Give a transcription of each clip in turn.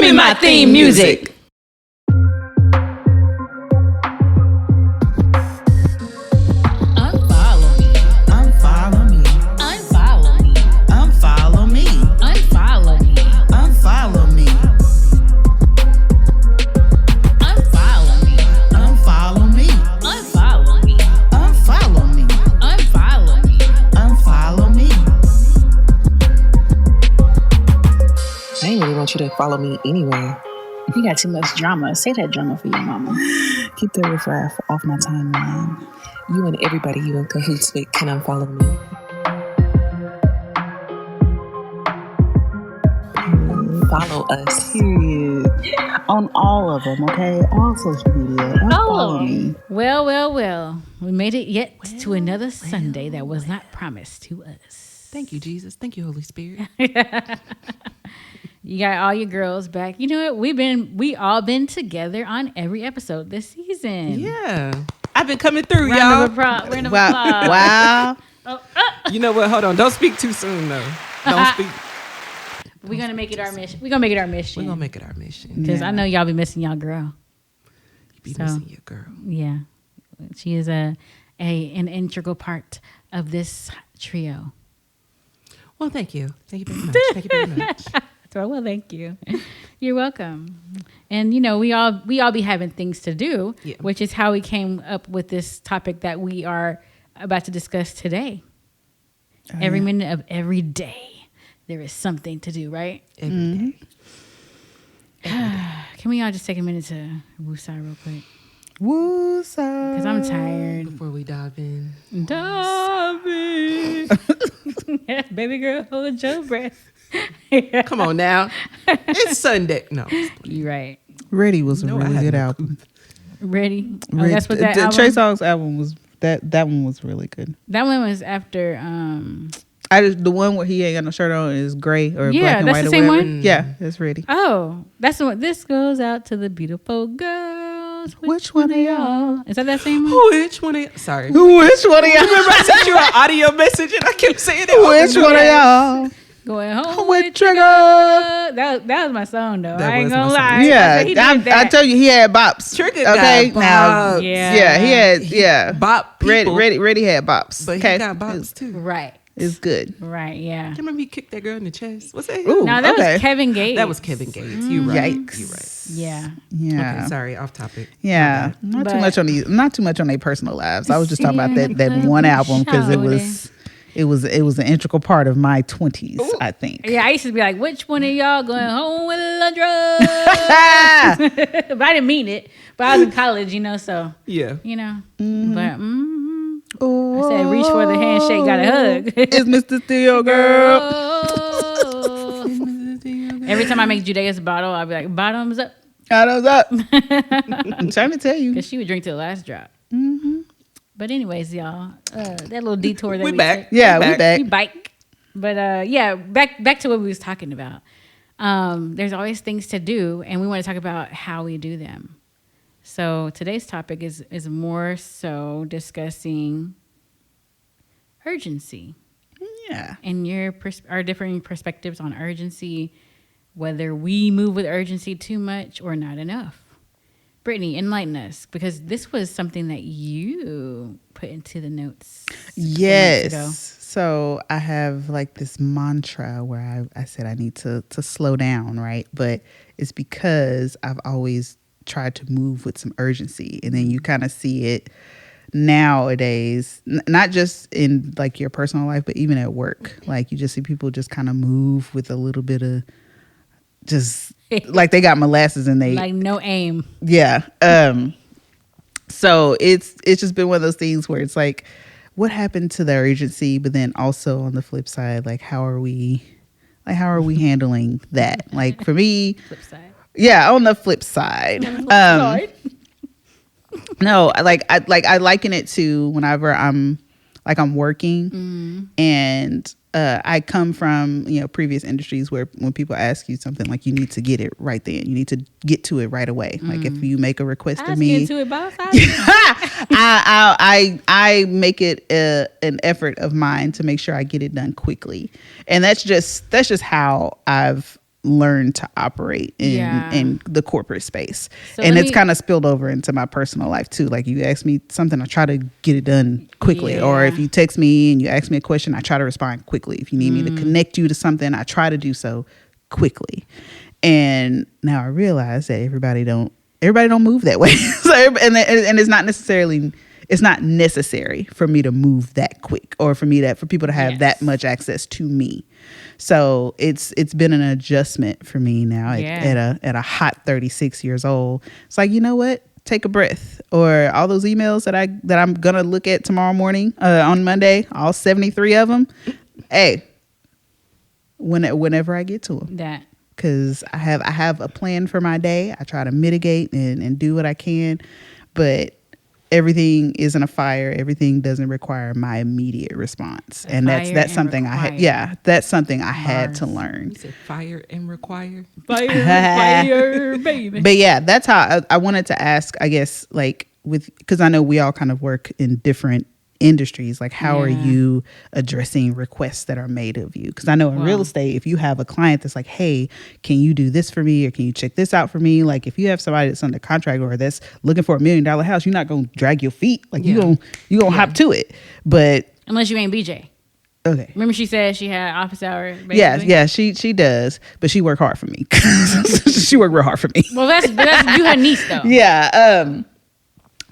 Give me my theme music. Unfollow me. Unfollow me. Unfollow me. Unfollow me. Unfollow me. Unfollow me. Unfollow me. Unfollow me. Unfollow me. Unfollow me. Unfollow me. Unfollow me. I ain't really want you to follow me anyway. You got too much drama. Say that drama for your mama. Keep that riffraff off my timeline. You and everybody you in cahoots with can unfollow me. Follow us. Period. On all of them, okay? All social media. Unfollow me. Well. We made it yet to another Sunday that was not promised to us. Thank you, Jesus. Thank you, Holy Spirit. You got all your girls back. You know what? We all been together on every episode this season. Yeah. I've been coming through, Round y'all. of applause. Wow. You know what? Hold on. Don't speak too soon, though. Don't speak. We're gonna make it our mission. We're gonna make it our mission. We're going to make it our mission. Because I know y'all be missing y'all girl. You be missing your girl. Yeah. She is an integral part of this trio. Well, thank you. Thank you very much. Thank you very much. So, well, thank you. You're welcome. And, you know, we all be having things to do, which is how we came up with this topic that we are about to discuss today. Every minute of every day, there is something to do, right? Every day. Can we all just take a minute to woosah real quick? Woosah. Because I'm tired. Before we dive in. Baby girl, hold your breath. Come on now. It's Sunday. No. You're right. Ready was a really good album. Ready? Oh, that's what that album? Trey Songz album was. That one was really good. That one was after. The one where he ain't got no shirt on is gray or black and that's white the or same whatever. one? Yeah, that's Ready. Oh, that's the one. This goes out to the beautiful girls. Which one of y'all? Is that same one? Which one of y'all? Sorry. Which one of y'all? Remember I sent you an audio message and I kept saying it. Which one of y'all? Going home With Trigger. That was my song though. That I ain't was gonna my song. lie. Yeah, I tell you, he had bops. Trigger okay, got now, bops. Yeah. he had Bop people. Ready had bops. But okay? he got bops too. Right. It's good. Right. Yeah. I remember he kicked that girl in the chest. What's that? Ooh. No, that okay. was Kevin Gates. That was Kevin Gates. You right. Yikes. You right. Yeah. Yeah. Okay, sorry, off topic. Yeah. Not too much on their personal lives. I was just talking about that one album because it was an integral part of my 20s, I think. Yeah, I used to be like, which one of y'all going home with a drug? But I didn't mean it. But I was in college, so, Yeah. But, I said, reach for the handshake, got a hug. It's Mr. Theo, girl. Every time I make Judea's bottle, I'll be like, bottoms up. Bottoms up. I'm trying to tell you. Because she would drink to the last drop. Mm-hmm. But anyways, y'all, that little detour that we back. took. Yeah, we back. We bike. But back to what we was talking about. There's always things to do, and we want to talk about how we do them. So today's topic is more so discussing urgency. Yeah. And our differing perspectives on urgency, whether we move with urgency too much or not enough. Brittany, enlighten us, because this was something that you put into the notes. Yes. So I have like this mantra where I said I need to slow down, right? But it's because I've always tried to move with some urgency. And then you kind of see it nowadays, not just in like your personal life, but even at work. Like you just see people just kind of move with a little bit of just like they got molasses and they like no aim. Yeah. So it's just been one of those things where it's like, what happened to the urgency? But then also on the flip side, like how are we handling that? Like for me, Flip side. Yeah, on the flip side. No, I liken it to whenever I'm working and I come from, previous industries where when people ask you something, like you need to get it right then. You need to get to it right away. Like if you make a request of me, get to it, boss. I make it an effort of mine to make sure I get it done quickly. And that's just how I've learned to operate in the corporate space. So and it's kind of spilled over into my personal life too. Like you ask me something, I try to get it done quickly. Or if you text me and you ask me a question, I try to respond quickly. If you need me to connect you to something, I try to do so quickly. And now I realize that everybody don't move that way. So and it's not necessarily, it's not necessary for me to move that quick or for people to have that much access to me. So it's been an adjustment for me now at a hot 36 years old. It's like, you know what? Take a breath. Or all those emails that I'm gonna look at tomorrow morning on Monday, all 73 of them. Hey, whenever I get to them, that because I have a plan for my day. I try to mitigate and do what I can, but everything isn't a fire. Everything doesn't require my immediate response, and that's something that's something I had to learn. You said fire and require fire, baby. But yeah, that's how I wanted to ask. I guess because I know we all kind of work in different industries. Like, how are you addressing requests that are made of you? Because I know in real estate, if you have a client that's like, hey, can you do this for me, or can you check this out for me? Like, if you have somebody that's under contract or that's looking for $1 million house, you're not gonna drag your feet. Like, you gonna hop to it. But unless you ain't BJ. Okay. Remember she said she had office hours? Yeah, she does, but she worked hard for me. She worked real hard for me. Well, that's you her niece though. Yeah.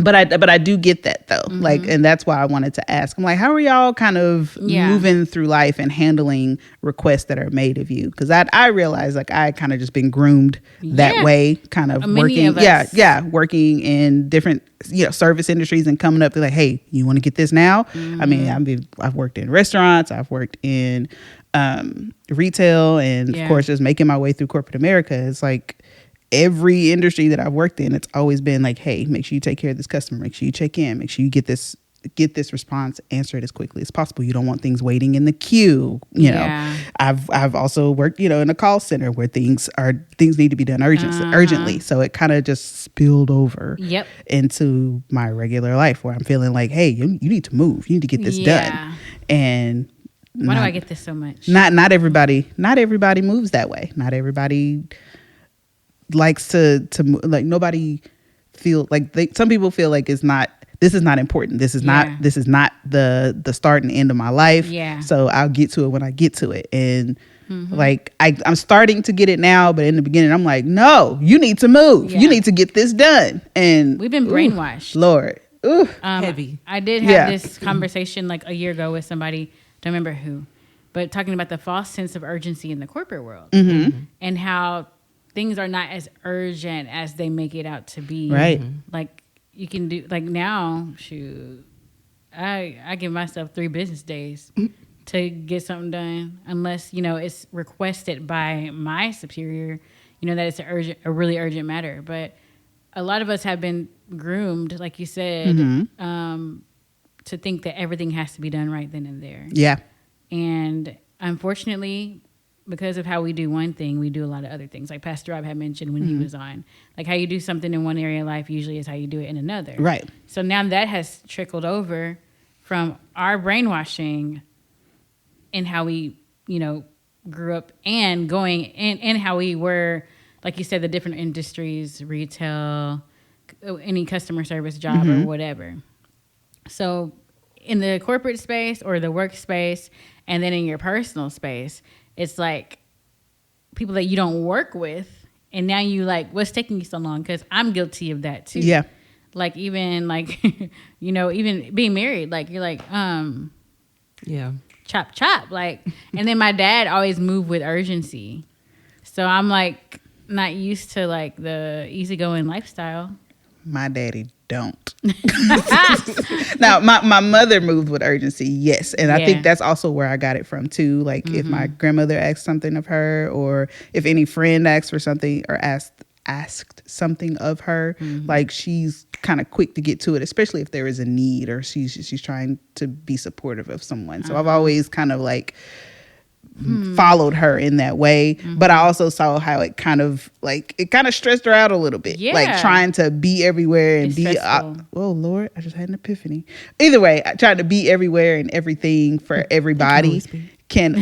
But I do get that though. Like, and that's why I wanted to ask. I'm like, how are y'all kind of moving through life and handling requests that are made of you? Because I realize like I kind of just been groomed that way, kind of working. Working in different service industries and coming up to like, hey, you want to get this now? I mean, I've worked in restaurants, I've worked in retail, and of course just making my way through corporate America. It's like, every industry that I've worked in, it's always been like, hey, make sure you take care of this customer. Make sure you check in. Make sure you get this response, answer it as quickly as possible. You don't want things waiting in the queue. You know, I've also worked, in a call center where things need to be done urgently. So it kind of just spilled over into my regular life where I'm feeling like, hey, you need to move. You need to get this done. And why do I get this so much? Not everybody moves that way. Not everybody likes to like, nobody feel like some people feel like this is not important. This is not the start and end of my life. Yeah. So I'll get to it when I get to it. And like I'm starting to get it now, but in the beginning I'm like, no, you need to move. You need to get this done. And we've been brainwashed. Lord. Heavy. I did have this conversation like a year ago with somebody, don't remember who, but talking about the false sense of urgency in the corporate world and how things are not as urgent as they make it out to be. Right. Like you can do, like now, shoot, I give myself 3 business days to get something done, unless, it's requested by my superior, that it's a really urgent matter. But a lot of us have been groomed, like you said, to think that everything has to be done right then and there. Yeah. And unfortunately, because of how we do one thing, we do a lot of other things. Like Pastor Rob had mentioned when he was on. Like how you do something in one area of life usually is how you do it in another. Right. So now that has trickled over from our brainwashing and how we, grew up and going and how we were, like you said, the different industries, retail, any customer service job or whatever. So in the corporate space or the workspace, and then in your personal space, it's like people that you don't work with, and now you like, what's taking you so long? Because I'm guilty of that too. Yeah. Like even like, even being married, like you're like, chop. Like, and then my dad always moved with urgency. So I'm like not used to like the easygoing lifestyle. My daddy don't. Now, my mother moved with urgency, yes. And I think that's also where I got it from too. Like if my grandmother asked something of her, or if any friend asked for something or asked something of her, like she's kind of quick to get to it, especially if there is a need or she's trying to be supportive of someone. So I've always kind of like followed her in that way, but I also saw how it kind of stressed her out a little bit, like trying to be everywhere and oh Lord, I just had an epiphany. Either way, I tried to be everywhere and everything for everybody can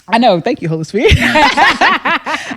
I know. Thank you, Holy Spirit.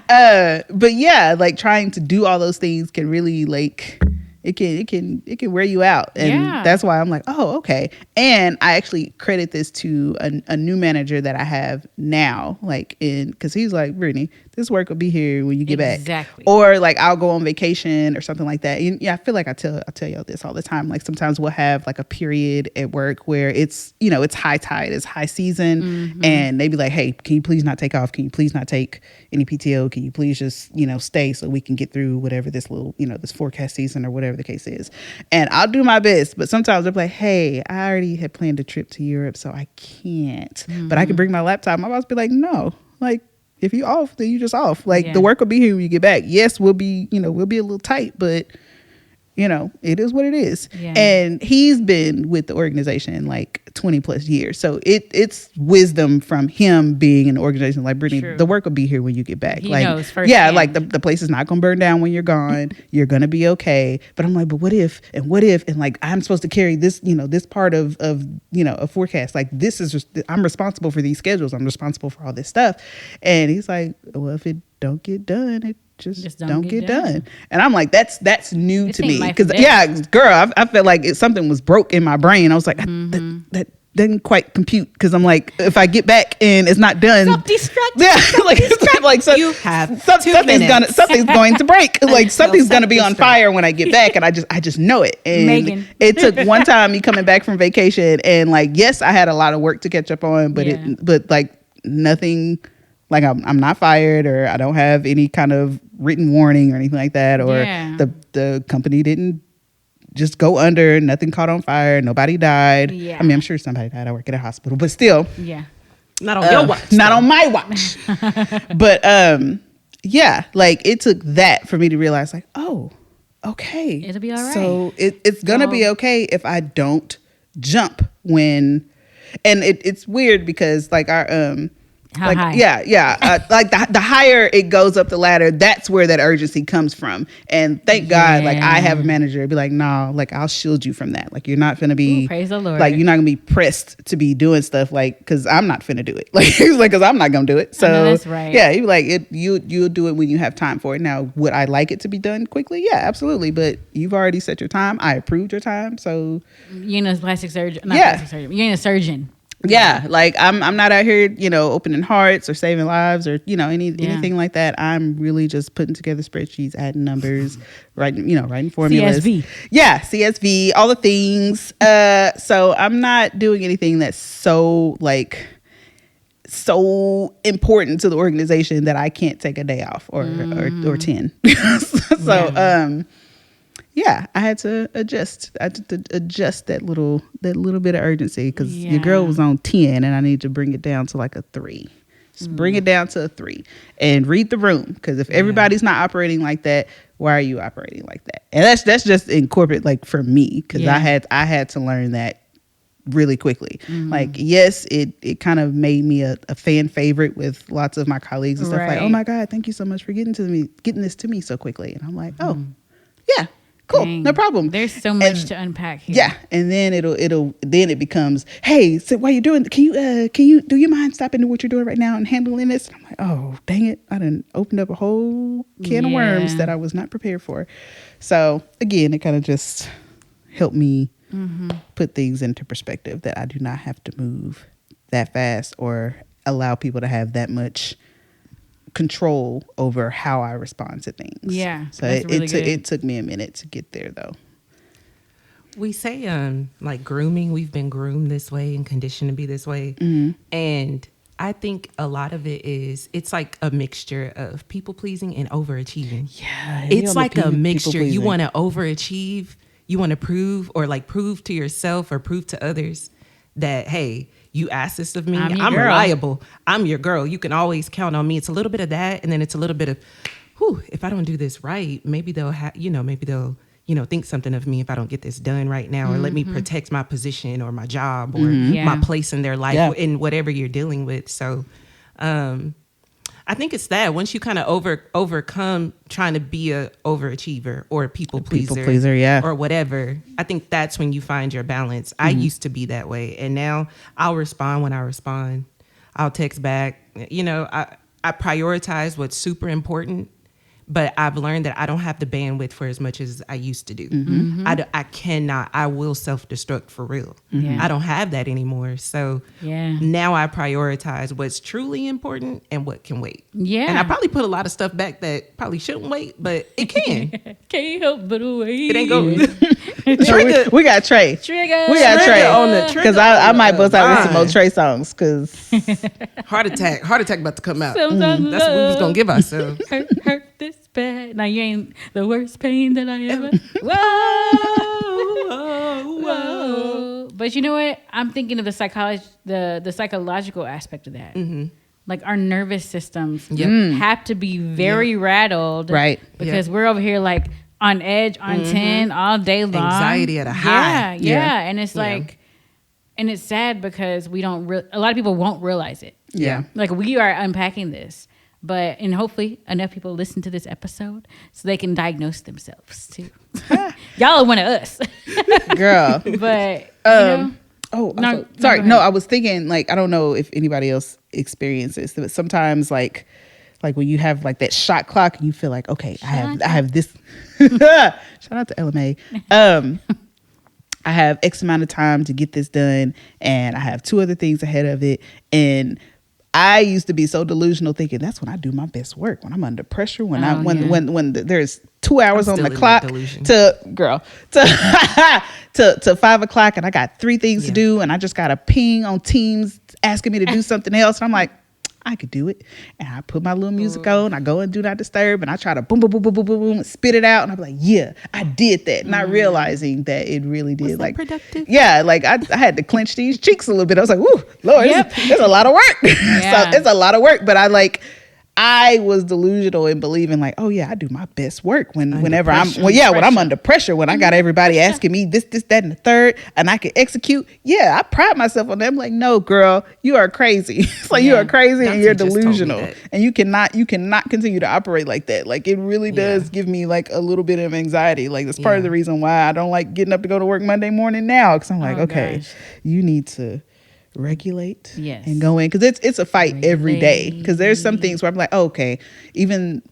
But yeah, like trying to do all those things can really like it can wear you out, and that's why I'm like, oh, okay. And I actually credit this to a new manager that I have now, like because he's like, Brittany, this work will be here when you get back, or like I'll go on vacation or something like that. And yeah, I feel like I tell y'all this all the time. Like sometimes we'll have like a period at work where it's it's high tide, it's high season, and they be like, hey, can you please not take off? Can you please not take any PTO? Can you please just stay so we can get through whatever this little this forecast season or whatever the case is. And I'll do my best, but sometimes they're like, hey, I already had planned a trip to Europe, so I can't. But I can bring my laptop. My boss be like, no, like if you off, then you just off. Like the work will be here when you get back. Yes, we'll be a little tight, but it is what it is. Yeah. And he's been with the organization like 20 plus years. So it's wisdom from him being in the organization. Like, Brittany, the work will be here when you get back. He knows firsthand. Yeah, like the place is not going to burn down when you're gone. You're going to be okay. But I'm like, but what if? And like, I'm supposed to carry this, this part of a forecast. Like, this is just, I'm responsible for these schedules. I'm responsible for all this stuff. And he's like, well, if it don't get done, it just don't get done. And I'm like, that's new to me. Because girl, I felt like something was broke in my brain. I was like, that didn't quite compute. Because I'm like, if I get back and it's not done, like so, you have something's going to break. Like something's going to be on fire when I get back, and I just know it. And Megan. It took one time me coming back from vacation, and like, yes, I had a lot of work to catch up on, but like nothing. Like I'm not fired, or I don't have any kind of written warning or anything like that, or the company didn't just go under, nothing caught on fire, nobody died. Yeah. I mean, I'm sure somebody died. I work at a hospital, but still, not on your watch, not on my watch. But like it took that for me to realize, like, oh, okay, it'll be all right. So it's gonna be okay if I don't jump when, and it's weird because like our How high? Like the higher it goes up the ladder, that's where that urgency comes from. And thank God, like I have a manager be like, no, like I'll shield you from that. Like you're not gonna be, praise the Lord. Like you're not gonna be pressed to be doing stuff like, because I'm not finna do it. Like he's like, because I'm not gonna do it. So that's right. Yeah, he like you'll do it when you have time for it. Now, would I like it to be done quickly? Yeah, absolutely. But you've already set your time. I approved your time. So you're a plastic surgeon. Plastic surgeon. You're a surgeon. Yeah, like I'm not out here, opening hearts or saving lives or anything like that. I'm really just putting together spreadsheets, adding numbers, writing formulas. CSV. Yeah, CSV, all the things. So I'm not doing anything that's so important to the organization that I can't take a day off or 10. So yeah, I had to adjust. I had to adjust that little bit of urgency because your girl was on 10 and I need to bring it down to like a 3. Just bring it down to a 3 and read the room, because if everybody's not operating like that, why are you operating like that? And that's just in corporate, like for me, because I had to learn that really quickly. Like, yes, it kind of made me a fan favorite with lots of my colleagues and stuff. Like, oh my God, thank you so much for getting this to me so quickly. And I'm like, oh yeah. Cool, no problem. There's so much to unpack here. Yeah, and then it becomes, hey, so while you're doing, can you do you mind stopping to what you're doing right now and handling this? And I'm like, oh, dang it, I done opened up a whole can of worms that I was not prepared for. So again, it kind of just helped me put things into perspective, that I do not have to move that fast or allow people to have that much control over how I respond to things. Yeah. So it took me a minute to get there though. We say like grooming, we've been groomed this way and conditioned to be this way. And I think a lot of it it's like a mixture of people pleasing and overachieving. Yeah. It's like a mixture. You want to overachieve, you want to prove to yourself or prove to others that, hey, you asked this of me. I'm reliable. I'm your girl. You can always count on me. It's a little bit of that, and then it's a little bit of, if I don't do this right, maybe they'll think something of me if I don't get this done right now, or let me protect my position or my job or my place in their life in whatever you're dealing with. So, I think it's that once you kind of overcome trying to be a overachiever or a people pleaser, or whatever, I think that's when you find your balance. I used to be that way, and now I'll respond when I respond. I'll text back. You know, I prioritize what's super important. But I've learned that I don't have the bandwidth for as much as I used to do. I cannot. I will self-destruct for real. I don't have that anymore. So now I prioritize what's truly important and what can wait. Yeah. And I probably put a lot of stuff back that probably shouldn't wait, but it can. Can't help but wait. It ain't go. We got Trey. Trigger. We got Trey on the trigger. because I might bust out with some more Trey songs because Heart attack about to come out. Sometimes That's what we was gonna give ourselves. hurt this bad. Now you ain't the worst pain that I ever. Whoa. But you know what? I'm thinking of the psychological aspect of that. Like our nervous systems have to be very rattled, right? Because we're over here like on edge, on 10 all day long. Anxiety at a high. Yeah. And it's like, and it's sad because we don't. A lot of people won't realize it. Yeah. Like we are unpacking this. And hopefully enough people listen to this episode so they can diagnose themselves too. Y'all are one of us. Girl. But, sorry. No, I was thinking, like, I don't know if anybody else experiences, but sometimes like when you have like that shot clock and you feel like, okay, I have this. Shout out to LMA. I have X amount of time to get this done and I have 2 other things ahead of it. And I used to be so delusional thinking that's when I do my best work, when I'm under pressure, when there's 2 hours on the clock to 5 o'clock and I got 3 things to do and I just got a ping on Teams asking me to do something else. And I'm like, I could do it. And I put my little music on, I go and do not disturb and I try to boom, boom, boom, boom, boom, boom, boom, spit it out. And I'm like, yeah, I did that. Not realizing that it really did. Was that productive? Yeah, like I had to clench these cheeks a little bit. I was like, woo, Lord, it's a lot of work. So it's a lot of work. But I was delusional in believing like, oh yeah, I do my best work whenever I'm under pressure, when I got everybody asking me this, that, and the third, and I can execute. Yeah, I pride myself on that. I'm like, no, girl, you are crazy. It's like you are crazy and you're delusional, and you cannot continue to operate like that. Like it really does give me like a little bit of anxiety. Like that's part of the reason why I don't like getting up to go to work Monday morning now, because I'm like, okay, you need to regulate and go in, because it's a fight every day, because there's some things where I'm like, oh, okay, even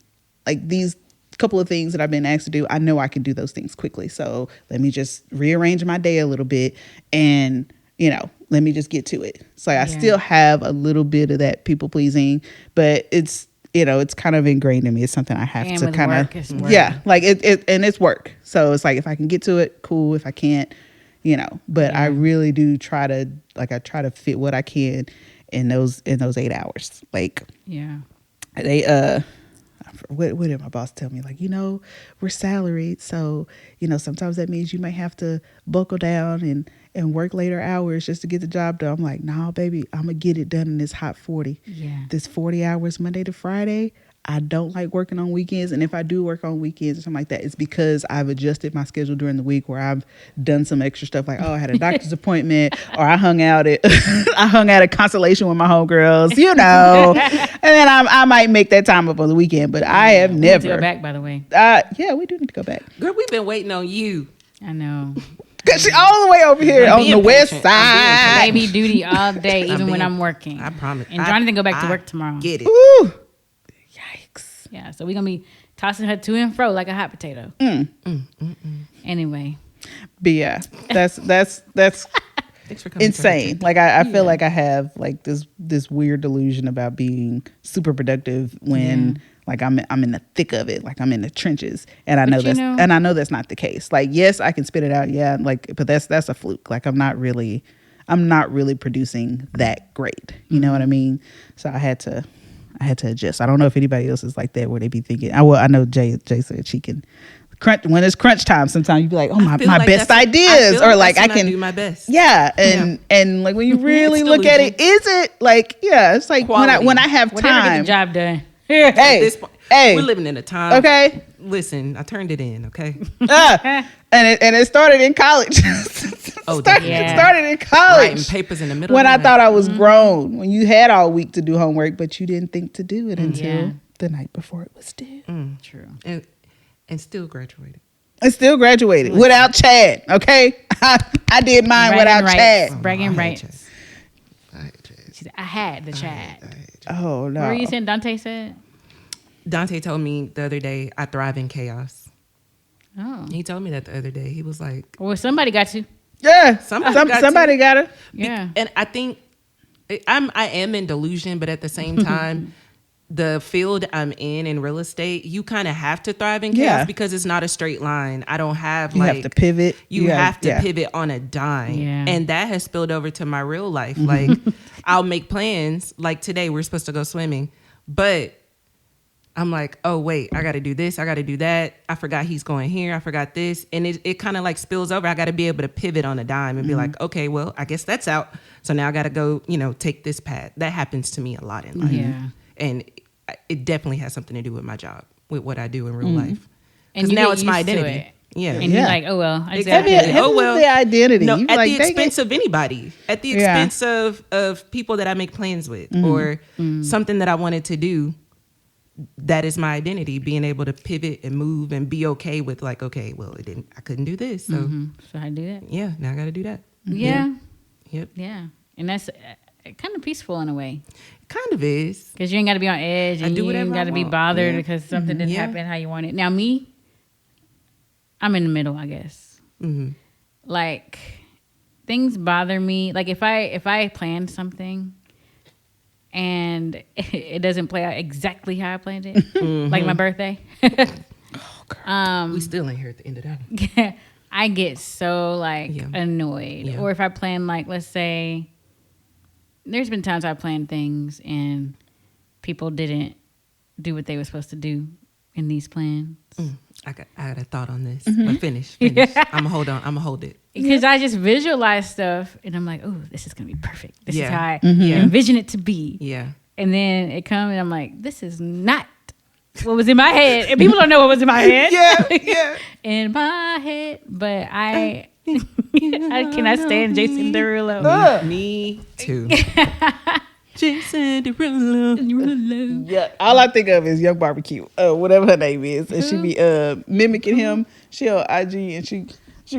like these couple of things that I've been asked to do, I know I can do those things quickly, so let me just rearrange my day a little bit and let me just get to it. So I still have a little bit of that people pleasing, but it's it's kind of ingrained in me. It's something I have to kind of like it and it's work. So it's like if I can get to it, cool. If I can't, but I really do try to fit what I can in those 8 hours. Like, they, what did my boss tell me? Like, we're salaried. So, sometimes that means you might have to buckle down and work later hours just to get the job done. I'm like, nah, baby, I'm going to get it done in this hot 40. Yeah. This 40 hours Monday to Friday. I don't like working on weekends. And if I do work on weekends or something like that, it's because I've adjusted my schedule during the week where I've done some extra stuff. Like, I had a doctor's appointment, or I hung out at a constellation with my homegirls, and then I might make that time up on the weekend. But I have never. We need to go back, by the way. Yeah, we do need to go back. Girl, we've been waiting on you. I know. Cause she all the way over here on the west side. Baby duty all day, even when I'm working. I promise. And Jonathan go back to work tomorrow. Get it. Ooh. Yikes. Yeah, so we're going to be tossing her to and fro like a hot potato. Anyway. But yeah, that's insane. Like I feel like I have like this weird delusion about being super productive when like I'm in the thick of it, like I'm in the trenches, and I know that's not the case. Like, yes, I can spit it out, but that's a fluke. Like I'm not really producing that great. You know what I mean? So I had to adjust. I don't know if anybody else is like that, where they be thinking. I know Jay said she can crunch when it's crunch time. Sometimes you be like, oh, my best ideas, or like I can do my best. Yeah, and like when you really look at it, is it like it's like quality. when I have time, get the job done. At this point, we're living in a time. Okay, listen, I turned it in. Okay, and it started in college. Started in college. Writing papers in the middle. When I thought I was grown, when you had all week to do homework, but you didn't think to do it until the night before it was due. True. And still graduated. Without Chad. Okay, I did mine without Chad. Bragging rights. I had the chat. Oh no. What were you saying? Dante said. Dante told me the other day, I thrive in chaos. Oh. He told me that the other day. He was like, Well, somebody got to. Yeah. Somebody got it. Yeah. And I think I am in delusion, but at the same time, the field I'm in real estate, you kind of have to thrive in chaos because it's not a straight line. I don't have you have to pivot. You have to pivot on a dime. Yeah. And that has spilled over to my real life. Like I'll make plans. Like today we're supposed to go swimming, but I'm like, oh wait, I got to do this. I got to do that. I forgot he's going here. I forgot this. And it kind of like spills over. I got to be able to pivot on a dime and be like, okay, well, I guess that's out. So now I got to go, take this path. That happens to me a lot in life. Yeah. And it definitely has something to do with my job, with what I do in real life. And now it's my identity. Yeah. And you're like, oh well, I just Exactly. gotta do it. Oh well, the identity. No, You at like, the expense of anybody, at the expense of people that I make plans with, or something that I wanted to do. That is my identity, being able to pivot and move and be okay with like, okay, well, I couldn't do this. So, So I do that. yeah, now I got to do that. Yeah. Yep. Yeah. And that's kind of peaceful in a way. It kind of is. Because you ain't got to be on edge and do you whatever ain't got to I be want. bothered Yeah. because something didn't Yeah. happen how you want it. Now, me, I'm in the middle, I guess. Mm-hmm. Like, things bother me. Like, if I plan something and it doesn't play out exactly how I planned it, like my birthday. We still ain't here at the end of that. I get so like annoyed. Yeah. Or if I plan, like, let's say, there's been times I planned things and people didn't do what they were supposed to do in these plans. I had a thought on this, but finish. I'm gonna hold on. I'm gonna hold it. Because I just visualize stuff and I'm like, oh, this is gonna be perfect. This is Yeah. how I Yeah. envision it to be. Yeah. And then it comes and I'm like, this is not what was in my head. And people don't know what was in my head. Yeah. In my head. But I cannot stand Jason Derulo. Me too. Jason Derulo. Yeah, all I think of is Young Barbecue, whatever her name is, and she be mimicking him. She on IG and she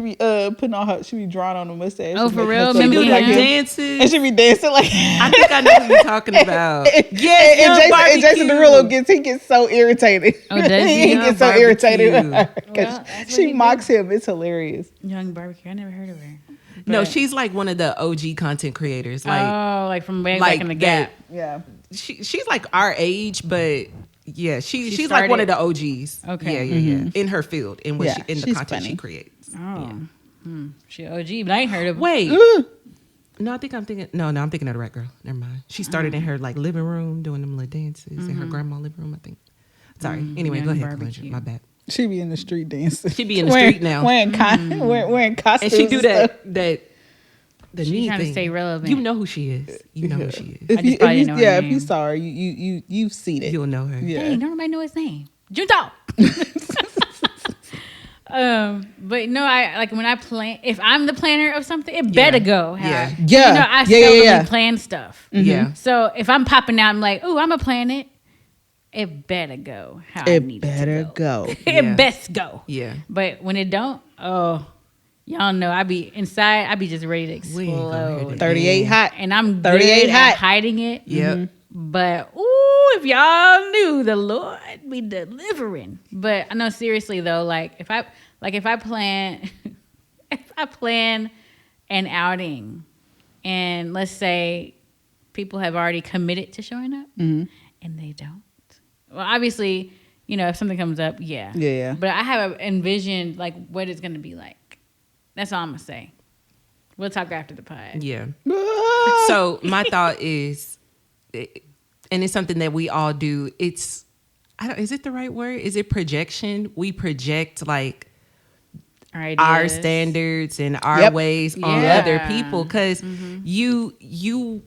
be putting on her, she be drawing on the mustache. Oh, to for make real? herself Mimicking look like him? him. Dances. And she be dancing like. I think I know what you're talking about. And Jason Derulo gets so irritated. Oh, does he? He gets so irritated with her Well, because that's what she he mocks him. It's hilarious. Young Barbecue. I never heard of her. No, But- she's like one of the OG content creators. Like, like from way like back in the that. Gap. Yeah. She's like our age, but yeah, she's like started- one of the OGs. Okay. Yeah. In her field, in what Yeah, in the she's content funny. she creates. Oh. She OG, but I ain't heard of her. Wait. No, I think I'm thinking. No, I'm thinking of the right girl. Never mind. She started in her like living room doing them little dances in her grandma's living room. I think. Sorry. Anyway, Young go ahead, Barbecue. Calandra. My bad. She be in the street dancing. She be in the street now. Wearing costumes. And she do stuff. that. The She's knee trying to thing. stay relevant. You know who she is. You know who she is. If I you, just probably if know you, her if you name. saw her, you've seen it. You'll know her. Yeah. Dang, don't nobody know his name. Junto. But no, I like when I plan. If I'm the planner of something, it better go. How Yeah. Yeah. You know, I Yeah, seldomly plan stuff. Yeah. So if I'm popping out, I'm like, oh, I'm gonna plan it. It better go how I It need better it to go. go. Yeah. It best go. Yeah. But when it don't, oh, y'all know I be inside. I be just ready to We ain't gonna hear explode. that. 38 hot. And I'm 38 good hot. at hiding it. Yep. But ooh, if y'all knew, the Lord be delivering. But I know seriously though, like if I plan if I plan an outing and let's say people have already committed to showing up and they don't. Well, obviously, if something comes up, yeah. Yeah. But I have envisioned like what it's gonna be like. That's all I'm gonna say. We'll talk after the pod. Yeah. So my thought is, and it's something that we all do. Is it the right word? Is it projection? We project like our standards and our ways on Yeah. other people because you.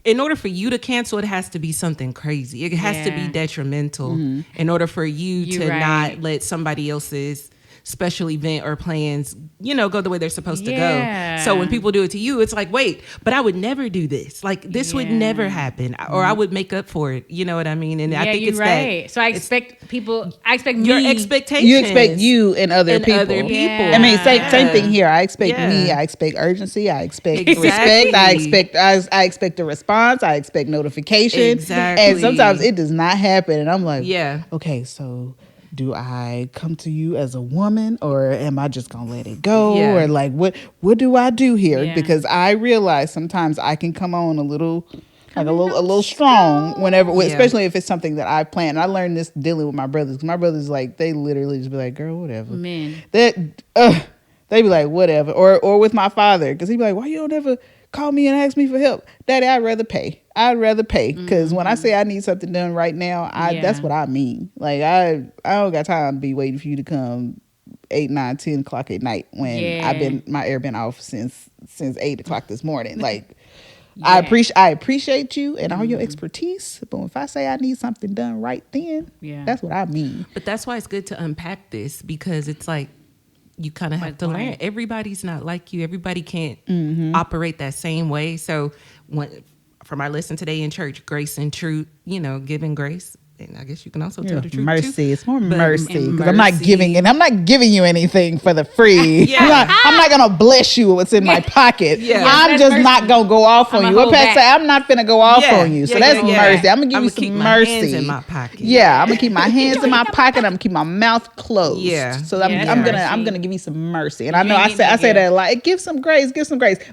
In order for you to cancel, it has to be something crazy. It has to be Yeah. detrimental in order for you You're to right. not let somebody else's special event or plans, go the way they're supposed to Yeah. go. So when people do it to you, it's like, wait, but I would never do this. Like this would never happen, or I would make up for it. You know what I mean? And I think you're it's right. that. So I expect Your me. expectations. You expect you and other people. Yeah. I mean, same thing here. I expect me. I expect urgency. I expect respect. I expect a response. I expect notification. Exactly. And sometimes it does not happen, and I'm like, Yeah. okay, so do I come to you as a woman, or am I just gonna let it go, or like what do I do here? Yeah. Because I realize sometimes I can come on a little strong whenever, especially if it's something that I plan. I learned this dealing with my brothers, because my brothers, like, they literally just be like, girl, whatever. Men. They be like, whatever. Or with my father, because he'd be like, why you don't ever call me and ask me for help? Daddy, I'd rather pay. Because when I say I need something done right now, that's what I mean. Like, I don't got time to be waiting for you to come 8, 9, 10 o'clock at night when my air been off since 8 o'clock this morning. Like, I appreciate you and all your expertise, but if I say I need something done right then, that's what I mean. But that's why it's good to unpack this, because it's like you kind of have to learn. Everybody's not like you. Everybody can't operate that same way. So from our lesson today in church, grace and truth, giving grace. And I guess you can also tell the truth. Mercy. Too. It's more mercy. Because I'm not giving you anything for the free. I'm not gonna bless you with what's in my pocket. I'm just not gonna go off on you. What Pat say, I'm not gonna go off on you. So that's mercy. I'm gonna give you some mercy. My hands in my pocket. Yeah, I'm gonna keep my hands in my pocket. I'm gonna keep my mouth closed. Yeah. So I'm gonna give you some mercy. And I know I say that a lot. Give some grace.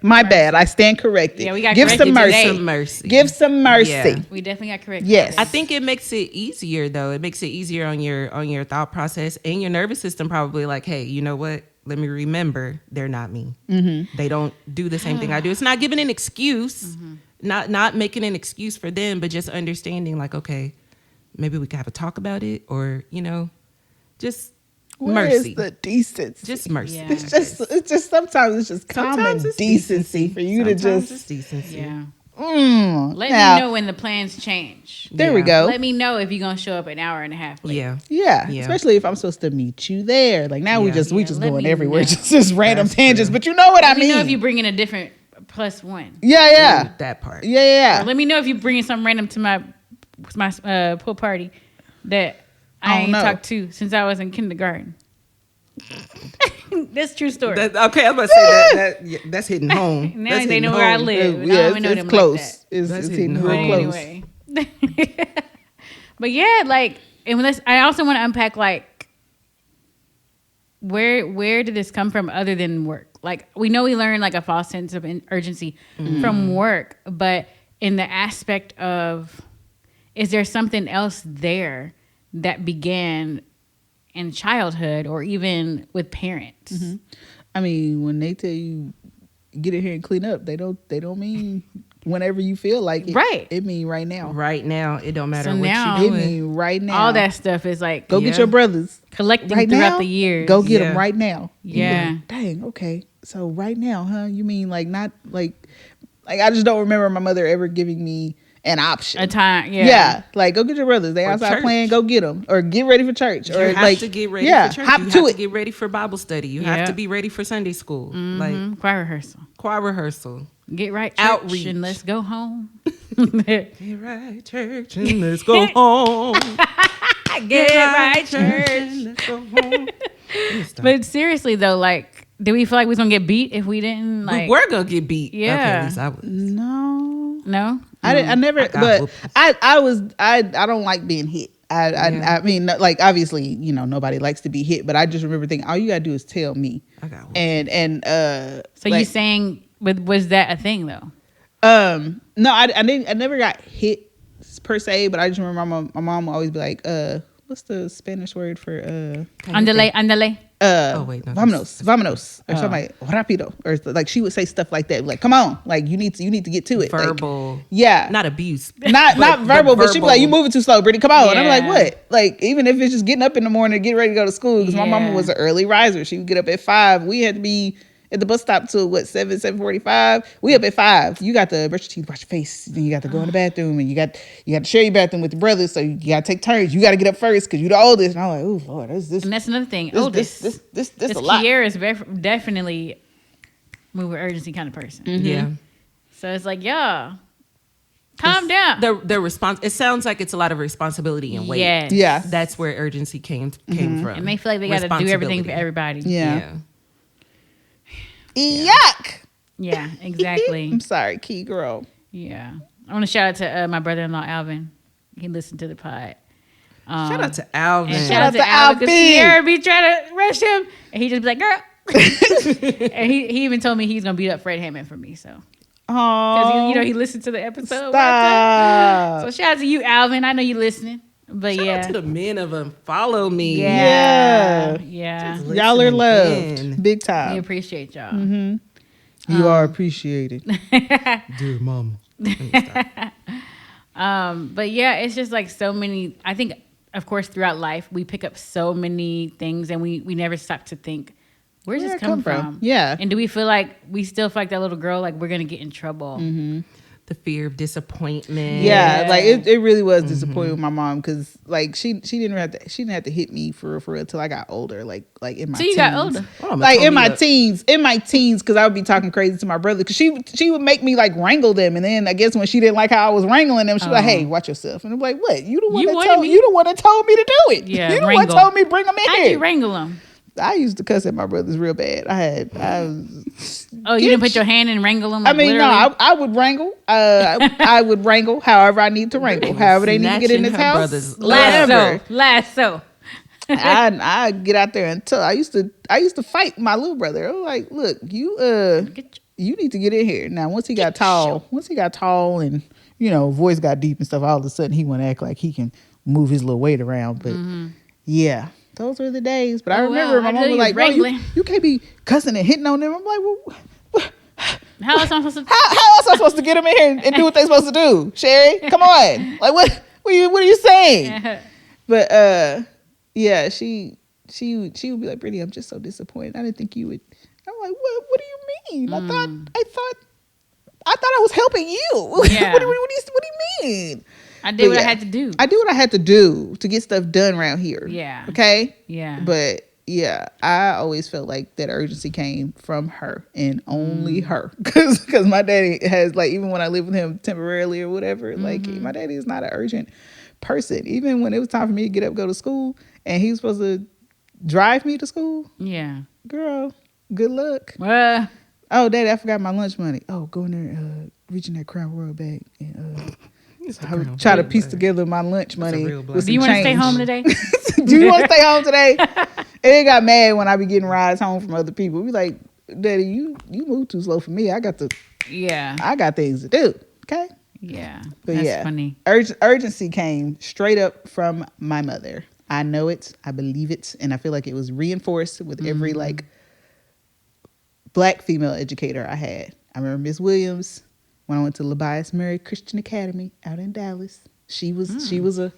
My bad. I stand corrected. Yeah, we got give some corrected mercy. today. Give some mercy. Yeah. We definitely got corrected. Yes. I think it makes it easier, though. It makes it easier on your thought process and your nervous system. Probably like, hey, you know what? Let me remember, they're not me. They don't do the same thing I do. It's not giving an excuse, not making an excuse for them, but just understanding, like, okay, maybe we can have a talk about it, or just Where mercy. is the decency? Just mercy. Yeah. It's just sometimes it's just common decency for you to Sometimes just it's decency. Yeah. Let Let me know when the plans change. There we go. Let me know if you're gonna show up an hour and a half late. Yeah. Especially if I'm supposed to meet you there. Like now we just Let going me everywhere, know. just random tangents. But you know what I mean. Let me know if you bring in a different +1. Yeah. That part. Yeah. Or let me know if you bring in something random to my pool party that I ain't talked to since I was in kindergarten. That's true story. Okay, I was about to say that's hitting home. Now That's they hitting know where I home. live. and I Yeah, don't even know it's them close. like that. It's hitting hitting real home. close. Anyway. But yeah, like, and I also want to unpack, like, where did this come from other than work? Like, we know we learned like a false sense of urgency from work, but in the aspect of, is there something else there that began in childhood or even with parents? I mean, when they tell you get in here and clean up, they don't mean whenever you feel like it. Right. It mean right now. Right now, it don't matter So what now- you It doing. mean right now. All that stuff is like Go get your brothers collecting right throughout now. the years. Go get them Yeah. right now. Yeah. Like, dang. Okay. So right now, huh? You mean like not like I just don't remember my mother ever giving me an option. A time, Yeah, like go get your brothers. They Or outside church. playing. Go get them, or get ready for church, You or have like to get ready yeah, for church. hop You to have it. to get ready for Bible study. You Yeah. have to be ready for Sunday school. Like Choir rehearsal. choir rehearsal. Get right, church, Outreach. and let's go home. Get right, church, and let's go home. Get right, church. and let's go home. But seriously though, like, did we feel like we was gonna get beat if we didn't? Like, We were gonna get beat. Okay, Yeah. at least I was. no. I never, I got but whooped. I don't like being hit. I mean, like obviously, you know, nobody likes to be hit, but I just remember thinking, all you gotta do is tell me. I got whooped. And So like, you saying, but was that a thing though? no, I never got hit per se, but I just remember my mom would always be like, what's the Spanish word for Andale. Oh, wait, no, vámonos, or something like rápido, or like she would say stuff like that, like come on, like you need to get to it, verbal. like, yeah, Not abuse. not verbal, but she'd be like, you moving too slow, Brittany, come on. And I'm like, Yeah. what? Like, even if it's just getting up in the morning to get ready to go to school, because my mama Yeah. was an early riser. She would get up at 5. We had to be at the bus stop till what 7:45. We up at 5. You got to brush your teeth, wash your face, then you got to go in the bathroom, and you got to share your bathroom with your brother. So you got to take turns. You got to get up first because you're the oldest. And I'm like, oh Lord, this. And that's another thing. This a lot. Kiera is definitely move with urgency kind of person. Mm-hmm. Yeah. So it's like, yeah, calm down. The response. It sounds like it's a lot of responsibility and weight. Yes. Yeah. That's where urgency came from. And they feel like they got to do everything for everybody. Yeah. Yuck. Yeah, exactly. I'm sorry, Key girl. Yeah. I want to shout out to my brother-in-law, Alvin. He listened to the pod. Shout out to Alvin. And shout out to Alvin. Because Kiera be trying to rush him. And he just be like, girl. And he even told me he's going to beat up Fred Hammond for me. So. Because, he listened to the episode. Stop. So shout out to you, Alvin. I know you listening. But Shout out to the men of Unfollow Me. Yeah. Y'all are loved. Big time. We appreciate y'all. Mm-hmm. You are appreciated. Dear mama. But yeah, it's just like so many. I think, of course, throughout life, we pick up so many things and we never stop to think, where's this come from? Yeah. And do we feel like we still feel like that little girl, like we're going to get in trouble? Mm-hmm. The fear of disappointment. Yeah, like it really was disappointing with my mom because like she didn't have to hit me for real until I got older, like in my. So you teens. got older, like in my teens, because I would be talking crazy to my brother because she would make me like wrangle them, and then I guess when she didn't like how I was wrangling them, she was like, "Hey, watch yourself," and I'm like, "What? You the one that told me to do it? Yeah, you the one told me bring them in How'd here. you wrangle them? I used to cuss at my brothers real bad. You didn't put your hand and wrangle them? Like, no, I would wrangle. I would wrangle however I need to wrangle. However they need to get in this house. Lasso. I get out there and tell. I used to fight my little brother. I was like, look, you need to get in here. Now once he got tall and voice got deep and stuff, all of a sudden he want to act like he can move his little weight around. But yeah. Those were the days. But I remember my mom was like, "Bro, you can't be cussing and hitting on them." I'm like, "Well, how else am I supposed to? How else am I supposed to get them in here and do what they're supposed to do, Sherry? Come on, like what are you saying?" But yeah, she would be like, "Brittany, I'm just so disappointed. I didn't think you would." I'm like, "What do you mean? I thought I was helping you. Yeah. What do you mean?" I did what I had to do. I did what I had to do to get stuff done around here. Yeah. Okay? Yeah. But yeah, I always felt like that urgency came from her and only her. Because my daddy has, like, even when I lived with him temporarily or whatever, like, my daddy is not an urgent person. Even when it was time for me to get up, go to school, and he was supposed to drive me to school. Yeah. Girl, good luck. Oh, Daddy, I forgot my lunch money. Oh, go in there and reach in that Crown Royal bag and so I would try to piece together my lunch money. Do you want to stay home today? Do you want to stay home today? And they got mad when I be getting rides home from other people. We like, Daddy, you move too slow for me. I got things to do. Okay. Yeah. But that's funny. Urgency came straight up from my mother. I know it. I believe it. And I feel like it was reinforced with every like black female educator I had. I remember Miss Williams. When I went to LaBias Murray Christian Academy out in Dallas, she was a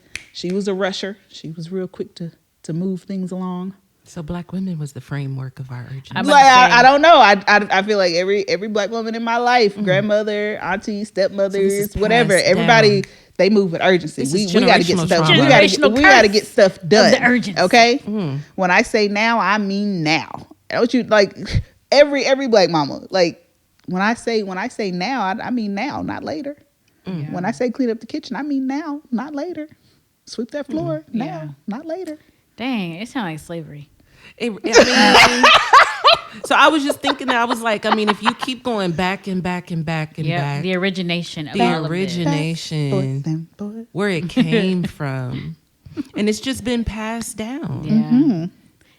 rusher. She was real quick to move things along. So black women was the framework of our urgency. I don't know. I feel like every black woman in my life, grandmother, auntie, stepmothers, so whatever, everybody they move with urgency. We got to get stuff. We got to get stuff done. The urgency. Okay. When I say now, I mean now. Don't you like every black mama like. When I say now, I mean now, not later. Yeah. When I say clean up the kitchen, I mean now, not later. Sweep that floor now, not later. Dang, it sounds like slavery. So I was just thinking that I was like, I mean, if you keep going back and back and back and back. The origination of all of it. Where it came from. And it's just been passed down. Yeah. Mm-hmm.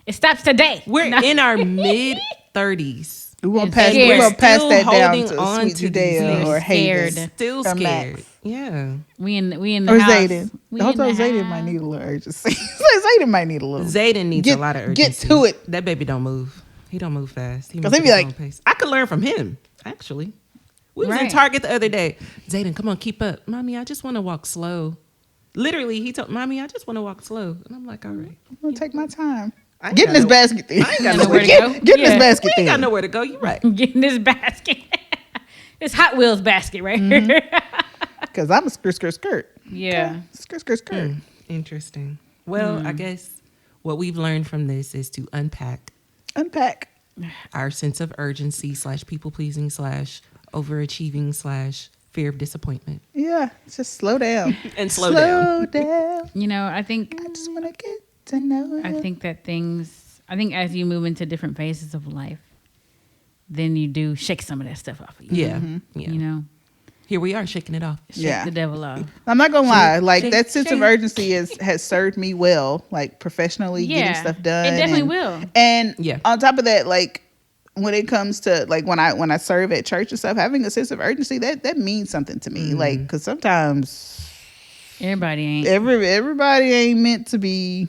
It stops today. We're in our mid-30s. We're going to pass that down to Sweet Judea or Haven. Still scared. Yeah. We in the or house. Zayden. The hotel Zayden might need a little urgency. Zayden might need a little. Zayden needs a lot of urgency. Get to it. That baby don't move. He don't move fast. He moves at his own pace. I could learn from him, actually. We was in Target the other day. Zayden, come on, keep up. Mommy, I just want to walk slow. Literally, he told Mommy, I just want to walk slow. And I'm like, all right. I'm going to take my time. Get in this basket thing. I ain't got nowhere to go. Get in this basket thing. I ain't got nowhere to go. You right. Get in this basket. This Hot Wheels basket right here. Because I'm a skirt. Yeah. Okay. Skirt. Interesting. Well, I guess what we've learned from this is to unpack our sense of urgency / people pleasing / overachieving / fear of disappointment. Yeah, just slow down. And slow down. You know, I think I just want to get to know you. I think as you move into different phases of life, then you do shake some of that stuff off of you. Yeah. Yeah. You know, Here we are shaking it off. shake the devil off. I'm not gonna lie, like shake, that sense of shake. urgency has served me well, like professionally getting stuff done. It definitely will. And Yeah. on top of that, like when it comes to like when I serve at church and stuff, having a sense of urgency that means something to me. Like because sometimes Everybody ain't. everybody ain't meant to be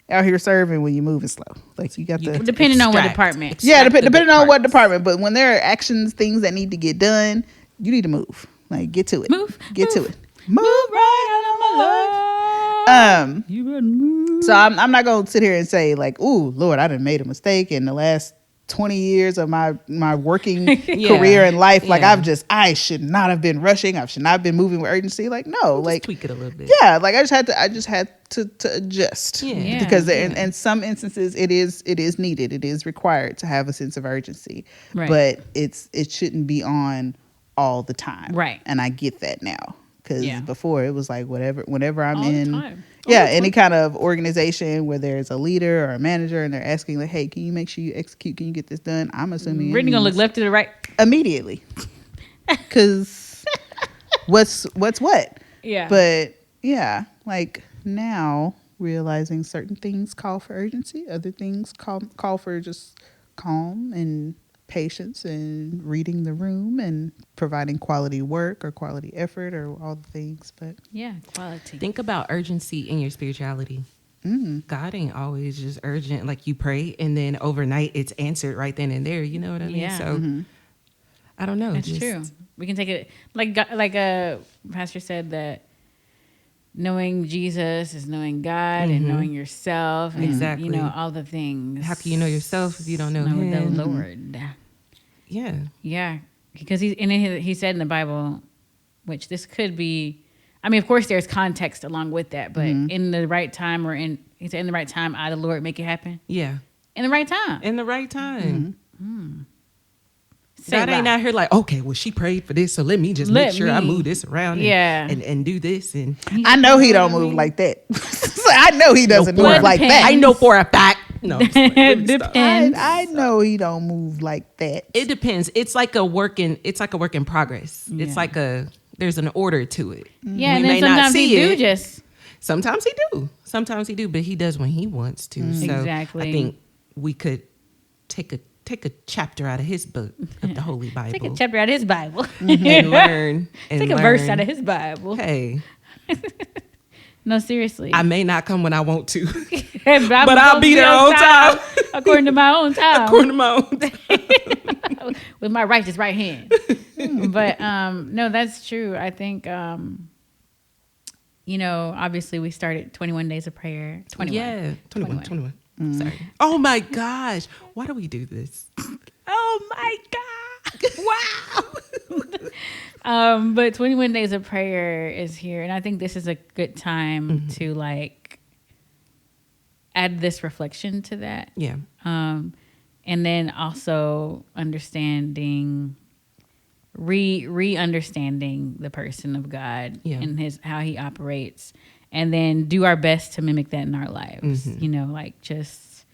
out here serving when you're moving slow. Like you got to Depending on what department. yeah, Extract the depending on what parts. department. But when there are actions, things that need to get done, you need to move. Like get to it. Get to it. Move right out of my life. You better move. So I'm not gonna sit here and say like, "Ooh, Lord, I done made a mistake in the last 20 years of my working career and life. Like Yeah. I should not have been rushing. I should not have been moving with urgency. Like no, like tweak it a little bit. yeah, like I just had to adjust. Yeah. Because in some instances it is needed. It is required to have a sense of urgency. Right. But it shouldn't be on all the time. Right. And I get that now. Because Yeah. before it was like whenever I'm All the in time. any kind of organization where there's a leader or a manager and they're asking like, hey, can you make sure you execute? Can you get this done? I'm assuming Brittany gonna look left to the right. immediately. Because what's what? Yeah. But yeah, like now realizing certain things call for urgency, other things call for just calm and patience and reading the room and providing quality work or quality effort or all the things. But yeah, quality. Think about urgency in your spirituality. God ain't always just urgent. Like you pray and then overnight it's answered right then and there. You know what I mean? Yeah. So I don't know. That's true. We can take it like pastor said that knowing Jesus is knowing God and knowing yourself and Exactly. you know all the things. How can you know yourself if you don't know him? the Lord? Yeah. Yeah, because he said in the Bible, which this could be. I mean, of course, there's context along with that, but in the right time he said in the right time, I, the Lord, make it happen. Yeah. In the right time. In the right time. Say God ain't bye. out here like, okay, well, she prayed for this, so let me just make sure I move this around and do this. And I know he don't move like that. I know he doesn't move like that. I know for a fact. No, I'm just playing. Let me stop. Depends. I know he don't move like that. It depends. It's like a work in progress. It's like there's an order to it. Yeah, We and may then not sometimes see he do it. just. Sometimes he do, but he does when he wants to. So Exactly. I think we could take a chapter out of his book of the Holy Bible. Take a chapter out of his Bible. and learn. And Take a verse out of his Bible. Hey, No, seriously. I may not come when I want to, but I'll be there on time. according to my own time. according to my own time. With my righteous right hand. But no, that's true. I think obviously we started 21 days of prayer. 21. Yeah, 21. Sorry. Oh my gosh. Why do we do this? Oh my God. Wow. But 21 days of prayer is here. And I think this is a good time to like add this reflection to that. Yeah. And then also understanding, re-understanding the person of God and how he operates, and then do our best to mimic that in our lives. Like just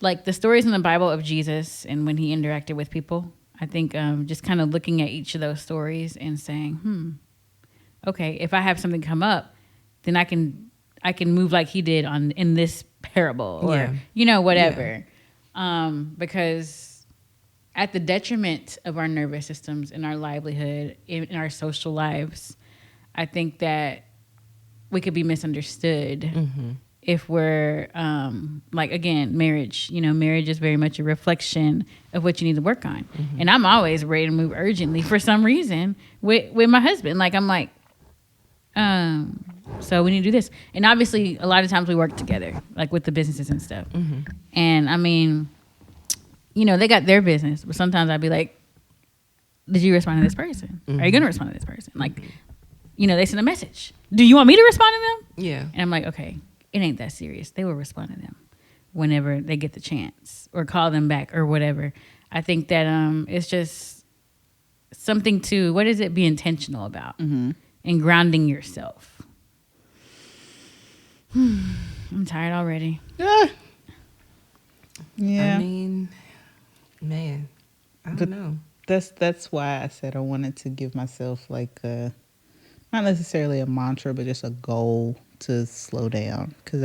like the stories in the Bible of Jesus and when he interacted with people. I think just kind of looking at each of those stories and saying, okay, if I have something come up, then I can move like he did in this parable or whatever. Because at the detriment of our nervous systems and our livelihood, in our social lives, I think that we could be misunderstood if we're like, again, marriage. Marriage is very much a reflection of what you need to work on. And I'm always ready to move urgently for some reason with my husband. Like I'm like, So we need to do this. And obviously, a lot of times we work together, like with the businesses and stuff. And I mean, they got their business, but sometimes I'd be like, did you respond to this person? Are you going to respond to this person? Like, they send a message. Do you want me to respond to them? Yeah. And I'm like, okay, it ain't that serious. They will respond to them whenever they get the chance, or call them back or whatever. I think that it's just something to, be intentional about, and grounding yourself. I'm tired already. Yeah. I mean, man, I don't know. That's why I said I wanted to give myself like not necessarily a mantra, but just a goal to slow down, because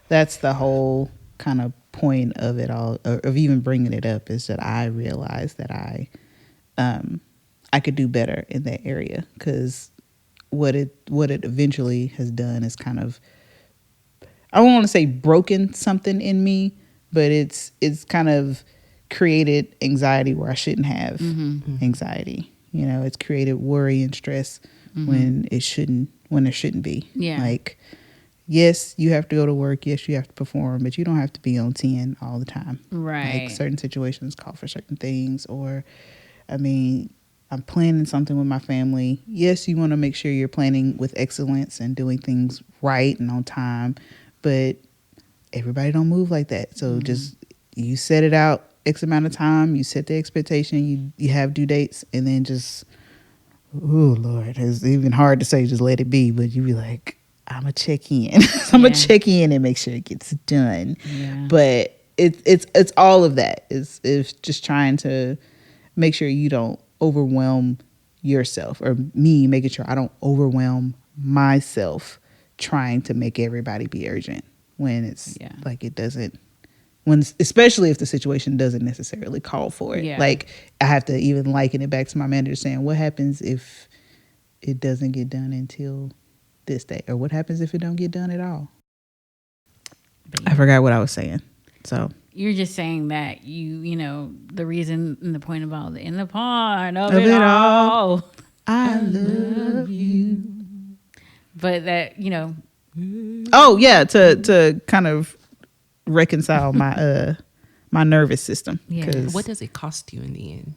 that's the whole kind of point of it all, of even bringing it up, is that I realized that I could do better in that area, because what it eventually has done is kind of, I don't want to say broken something in me, but it's kind of created anxiety where I shouldn't have anxiety. It's created worry and stress when there shouldn't be. Yeah. Like, yes, you have to go to work. Yes, you have to perform, but you don't have to be on 10 all the time. Right. Like, certain situations call for certain things. Or, I mean, I'm planning something with my family. Yes, you want to make sure you're planning with excellence and doing things right and on time, but everybody don't move like that. So just, you set it out X amount of time, you set the expectation, you have due dates, and then just, oh Lord, it's even hard to say just let it be, but you be like, I'm gonna check in. I'm gonna check in and make sure it gets done. Yeah. But it's all of that. It's just trying to make sure you don't overwhelm yourself, or me making sure I don't overwhelm myself trying to make everybody be urgent when it's like it doesn't. Especially if the situation doesn't necessarily call for it. Yeah. Like, I have to even liken it back to my manager saying, what happens if it doesn't get done until this day? Or what happens if it don't get done at all? I forgot what I was saying. So you're just saying that the reason and the point of all in the part of it all. I love you. But that, Oh yeah, to kind of reconcile my my nervous system. Yeah. What does it cost you in the end?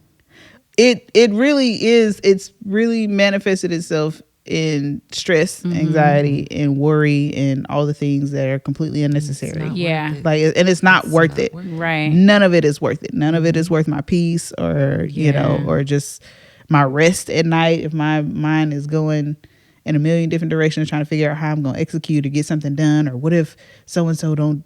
It really is. It's really manifested itself in stress, anxiety, and worry, and all the things that are completely unnecessary. Yeah. Like, and it's not worth it. Right. None of it is worth it. None of it is worth my peace, or or just my rest at night. If my mind is going in a million different directions trying to figure out how I'm going to execute or get something done, or what if so and so don't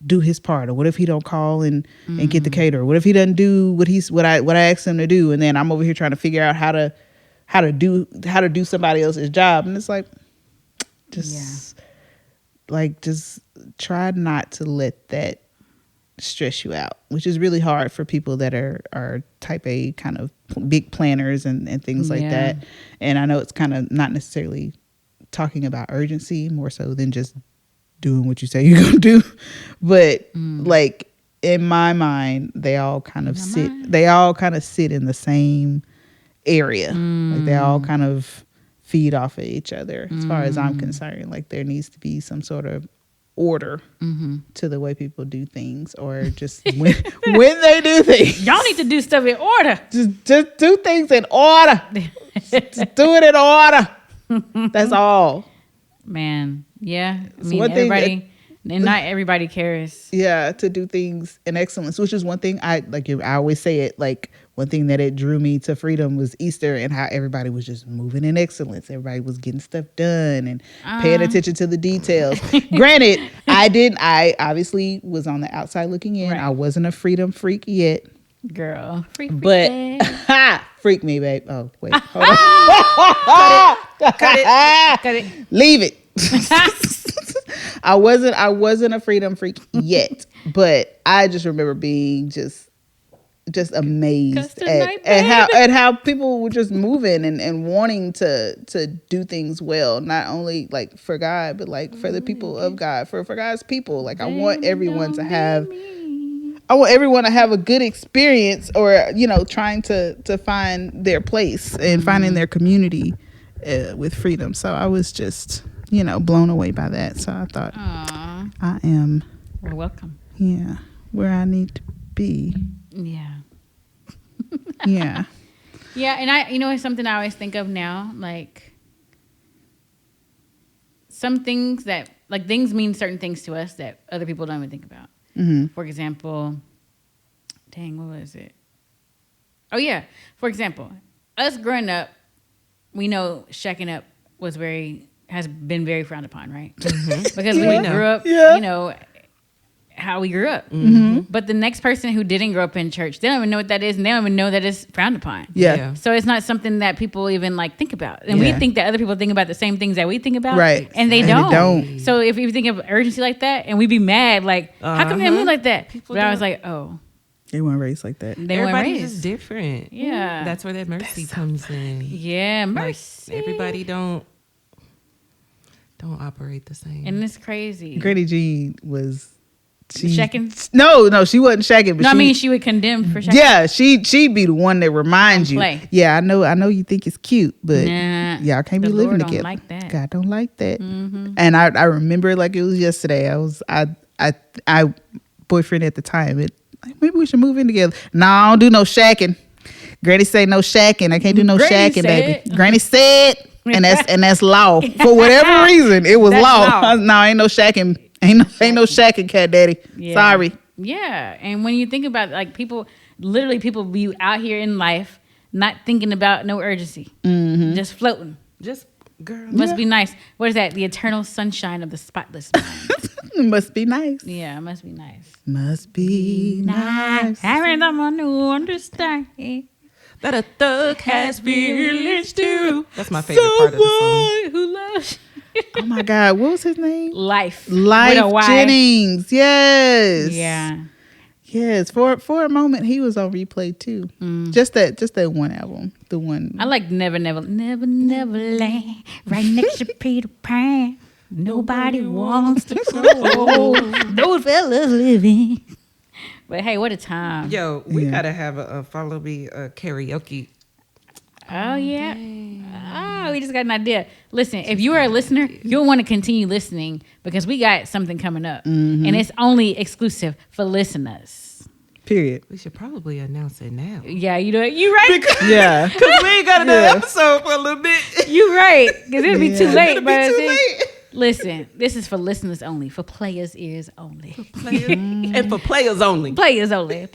do his part, or what if he don't call and get the caterer, what if he doesn't do what I asked him to do, and then I'm over here trying to figure out how to do somebody else's job, and it's like just try not to let that stress you out, which is really hard for people that are type A kind of big planners and things like that. And I know it's kind of not necessarily talking about urgency, more so than just doing what you say you're gonna do, but like in my mind, they all kind of sit in the same area. Like, they all kind of feed off of each other, as far as I'm concerned. Like, there needs to be some sort of order to the way people do things, or just when they do things. Y'all need to do stuff in order. Just do things in order. Just do it in order. That's all. Man, yeah. I It's mean, one thing everybody, and not everybody cares. Yeah, to do things in excellence, which is one thing I always say it, like, one thing that it drew me to Freedom was Easter, and how everybody was just moving in excellence. Everybody was getting stuff done and paying attention to the details. Granted, I obviously was on the outside looking in. Right. I wasn't a Freedom freak yet. Girl, freak freak me, babe. Oh, wait, hold on. Cut it. Leave it. I wasn't a Freedom freak yet, but I just remember being just amazed at how people were just moving and wanting to do things well, not only like for God, but like for the people of God, for God's people. Like, I want everyone to have a good experience, or trying to find their place and finding their community with freedom. So I was just, blown away by that. So I thought, Aww. I am. You're welcome. Yeah, where I need to be. Yeah. Yeah. Yeah, and it's something I always think of now, like some things that, like, things mean certain things to us that other people don't even think about. Mm-hmm. For example, what was it? Oh, yeah. For example, us growing up, we know shacking up has been very frowned upon, right? Mm-hmm. Because we grew up, how we grew up. Mm-hmm. But the next person who didn't grow up in church, they don't even know what that is, and they don't even know that it's frowned upon. Yeah. So it's not something that people even think about. And we think that other people think about the same things that we think about. Right. And they don't. So if you think of urgency like that, and we be mad, how come they move like that? But I was like, oh. They weren't raised like that. Everybody's just different. Yeah. That's where that mercy comes in. Yeah, mercy. Everybody don't operate the same. And it's crazy. Granny Jean was... Shacking? No, she wasn't shacking. But she would condemn for shacking. Yeah, she'd be the one that reminds you. Play. Yeah, I know you think it's cute, but y'all can't be living Lord together. Don't like that. God don't like that. Mm-hmm. And I remember it like it was yesterday. I boyfriend at the time. Maybe we should move in together. No, I don't do no shacking. Granny say no shacking. I can't do no shacking, baby. Granny said, and that's law for whatever reason. It was law. No, ain't no shacking. Ain't no shacking, cat daddy. Yeah. Sorry. Yeah, and when you think about people be out here in life not thinking about no urgency, just floating. Just girl, must be nice. What is that? The eternal sunshine of the spotless mind. Must be nice. Yeah, it must be nice. Must be nice. Having someone who understands that a thug has feelings too. That's my favorite part of the song. Who loves. Oh my God, what was his name? Life Jennings. Yes. Yeah. Yes. For a moment, he was on replay too. Just that one album, the one. I like Never Land, right next to Peter Pan. Nobody wants to grow. Those fellas living. But hey, what a time! Yo, we gotta have a follow me karaoke. Oh yeah. Oh, we just got an idea. Listen, if you are a listener, you'll want to continue listening because we got something coming up, and it's only exclusive for listeners. Period. We should probably announce it now. Yeah, you right. Because we ain't got another episode for a little bit. You right, because it'll be too late. It'll be too late. Listen, this is for listeners only, for players' ears only. And for players only. Players only.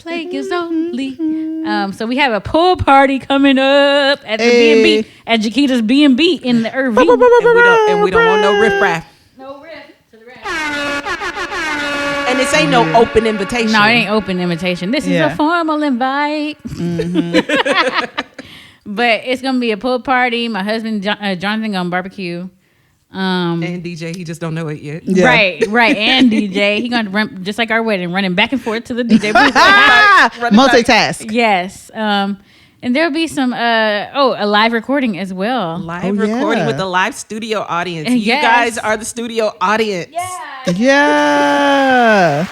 So we have a pool party coming up at the B&B, at Jaquita's B&B in the Irving. And we don't want no riffraff. No riff to the rest. And this ain't no open invitation. No, it ain't open invitation. This is a formal invite. But it's going to be a pool party. My husband, Jonathan, going to barbecue. And DJ, he just don't know it yet. Yeah. Right. And DJ, he gonna run just like our wedding, running back and forth to the DJ booth. Multitask. Yes. And there'll be some a live recording as well. Live recording with a live studio audience. You guys are the studio audience. Yeah.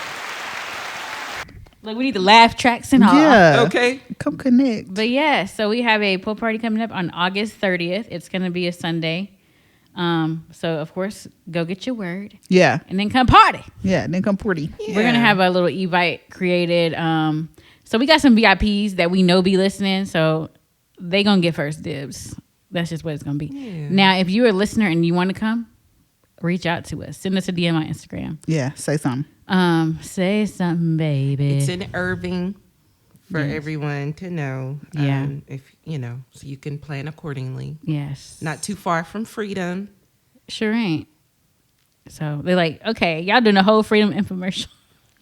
Like we need the laugh tracks and all. Yeah. Okay. Come connect. But yeah, so we have a pool party coming up on August 30th. It's gonna be a Sunday. So of course, go get your word. Yeah. And then come party. Yeah, then come party. Yeah. We're going to have a little Evite created. So we got some VIPs that we know be listening. So they going to get first dibs. That's just what it's going to be. Yeah. Now, if you're a listener and you want to come, reach out to us. Send us a DM on Instagram. Yeah, say something. Say something, baby. It's in Irving for everyone to know. Yeah. If so you can plan accordingly. Yes. Not too far from Freedom. Sure ain't. So they're like, okay, y'all doing a whole Freedom infomercial.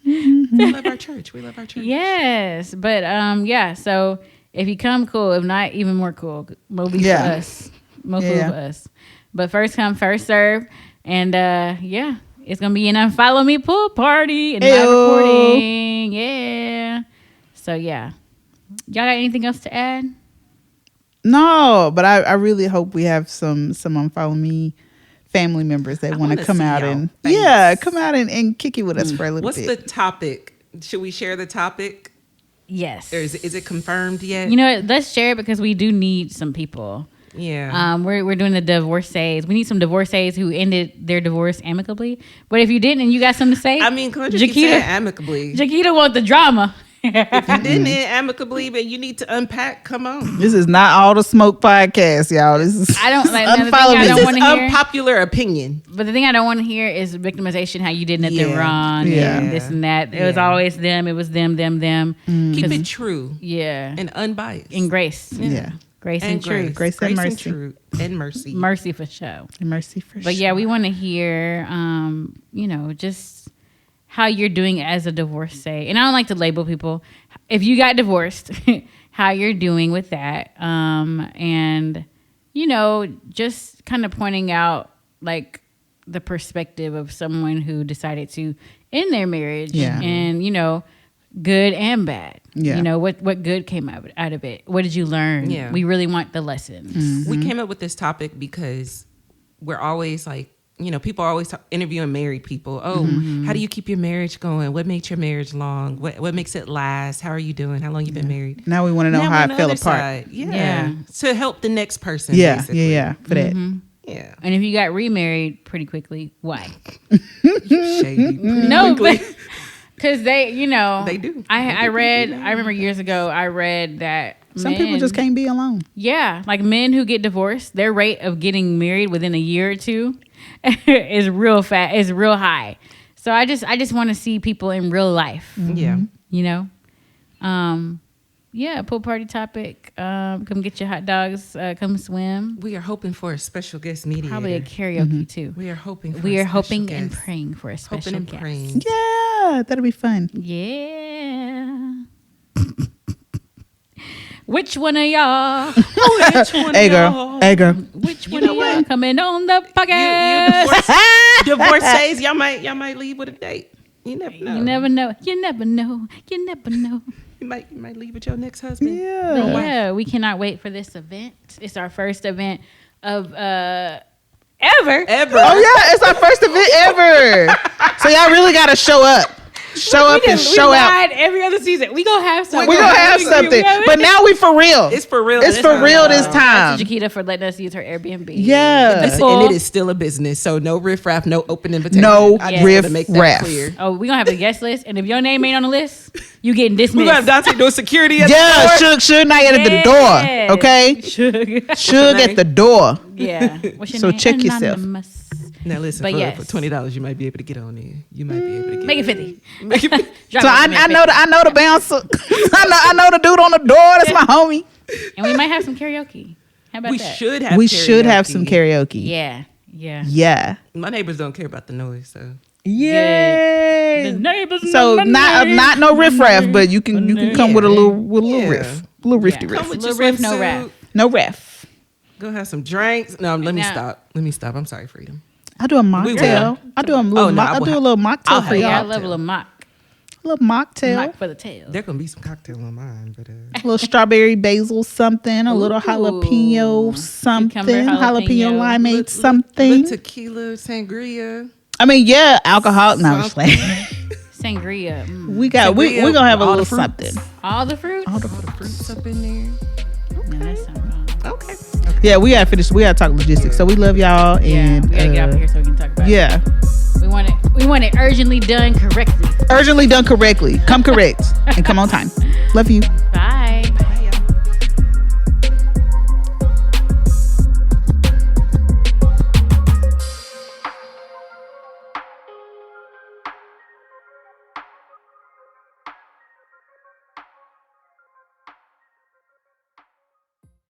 We love our church. Yes. But so if you come, cool. If not, even more cool. Mostly for us. Mostly for us. But first come, first serve. And it's gonna be an Unfollow Me pool party and live recording. Yeah. So y'all got anything else to add? No, but I really hope we have some Unfollow Me family members that want to come out and come out and kick it with us for a little bit. What's the topic? Should we share the topic? Yes. Or is it confirmed yet? You know what? Let's share it because we do need some people. Yeah. We're doing the divorcees. We need some divorcees who ended their divorce amicably. But if you didn't and you got something to say, I mean, come on, just keep saying amicably. Jaquita want the drama. If you didn't end amicably, but you need to unpack, come on. This is not all the smoke podcast, y'all. This is I don't like this is unpopular opinion. But the thing I don't want to hear is victimization, how you did nothing wrong, and this and that. It was always them. It was them. Keep it true. Yeah. And unbiased. In grace. Yeah. Grace and truth. Grace and mercy. And truth. And mercy. Mercy for sure. Mercy for sure. But yeah, we want to hear, just how you're doing as a divorcee. And I don't like to label people. If you got divorced, how you're doing with that. And, just kind of pointing out like the perspective of someone who decided to end their marriage. Yeah. And, good and bad. Yeah. What good came out of it? What did you learn? Yeah. We really want the lessons. Mm-hmm. We came up with this topic because we're always like, people are always interviewing married people. Oh, how do you keep your marriage going? What makes your marriage long? What makes it last? How are you doing? How long you been married? Now we want to know how it fell apart. Yeah. To help the next person. Yeah. Basically. Yeah. For that. Yeah. And if you got remarried pretty quickly, why? Shady. No, because they do. I remember years ago, I read that Some people just can't be alone. Yeah, like men who get divorced, their rate of getting married within a year or two is real high. So I just want to see people in real life. Yeah. Pool party topic. Come get your hot dogs. Come swim. We are hoping for a special guest mediator. Probably a karaoke too. We are hoping. And praying for a special guest. Praying. Yeah, that'll be fun. Yeah. Which one of y'all? Hey girl. Which one of y'all coming on the podcast? You divorcees, y'all might leave with a date. You never know. You never know. You might leave with your next husband. Yeah, we cannot wait for this event. It's our first event of ever. Ever. Oh yeah, it's our first event ever. So y'all really gotta show up. Show up and show out. Every other season, we gonna have something. We gonna have something, but now we for real. It's for real. It's for real this time. Thank you, Jaquita, for letting us use her Airbnb. Yeah, and it is still a business, so no riffraff, no open invitation. No riffraff. Oh, we gonna have a guest list, and if your name ain't on the list, you getting dismissed. We gonna have Dante doing security. At the door. Suge not at the door. Okay, Suge at the door. Yeah. What's your so name? check yourself. Now listen, for $20, you might be able to get on there. You might be able to get make it 50. So I know the bouncer. I know the dude on the door. That's my homie. And we might have some karaoke. How about that? We should have some karaoke. Yeah. My neighbors don't care about the noise, so. Yeah. The neighbors. So not no riffraff, but you can come with a little riff, little rifty riff. Little riff, no rap. No riff. Go have some drinks. No, let me stop. I'm sorry, Freedom. I do a mocktail. I do a little mocktail for y'all. I love a little mock. A little mocktail. Mock for the tail. There gonna be some cocktail on mine, but a little strawberry basil something, a little jalapeno something, jalapeno limeade something, little tequila sangria. I mean, yeah, alcohol. No, I'm just playing. Sangria. We gonna have a little something. All the fruits. All the fruits up in there. No, that sounds wrong. Okay. Yeah, we gotta finish. We gotta talk logistics. So we love y'all, and we gotta get off here so we can talk about it. Yeah. We want it urgently done correctly. Urgently done correctly. Come correct and come on time. Love you.